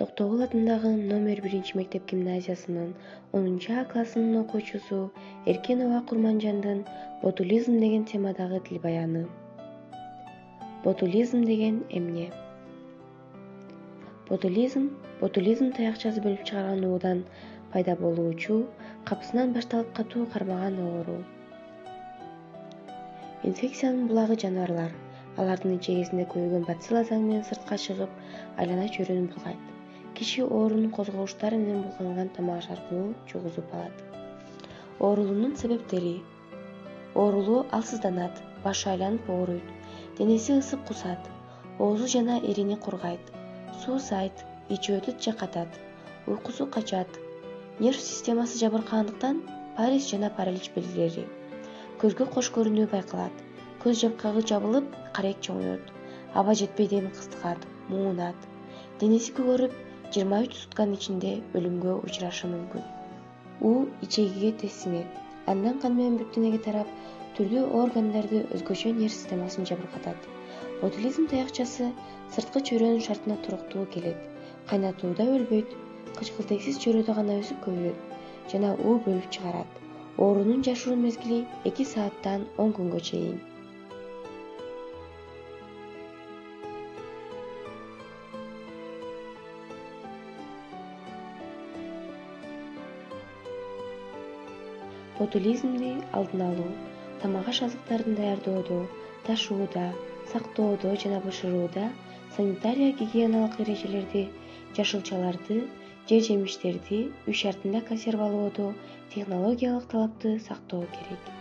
Токтогул атындагы номер 1 мектеп гимназиясынын 10 классынын окуучусу Эркенова Курманжандын ботулизм деген темадагы тил баяны. Ботулизм деген эмне? Ботулизм таякчасы бөлүп чыгарган уудан пайда болуучу, капысынан башталып катуу кармаган оору. Инфекциянын булагы жаныбарлар. Алардын ичегесинде көбөйгөн бацилла заң менен сыртка чыгып, айлана чөйрөнү булгайт. Киши оорунун козгогучтары менен булганган тамак аркылуу жугузуп алат. Оорулуунун себептери: оорулуу алсызданат, башы айланып ооруйт, денеси ысып кусат, оозу жана ирини кургайт, суусайт, ичи өтүп же катат, уйкусу качат, нерв системасы жабыркагандыктан париз жана паралич белгилери. Көзгө кош көрүнүү байкалат, көз жапкагы жабылып, карек чоңойот, аба жетпей дем кыстыгат, муунат, денеси көгөрүп, 23 сутканын ичинде өлүмгө учурашы мүмкүн. У ичегиге тез сиңет, андан кан менен бүт денеге тарап, түрдүү органдарды өзгөчө нерв системасын жабыркатат. Ботулизм таякчасы сырткы чөйрөнүн шартына туруктуу келет, кайнатууда өлбөйт, кычкылтексиз чөйрөдө гана өсүп көбөйөт жана уу бөлүп чыгарат. Оорунун жашыруу мезгили 2 сааттан 10 күнгө чейин. Ботулизмди алдын алуу тамак-аш азыктарын даярдоодо, ташууда, сактоодо жана бышырууда санитария-гигиеналык эрежелерди, жашылчаларды, жемиштерди үй шартында консервалоодо технологиялык талапты сактоо керек.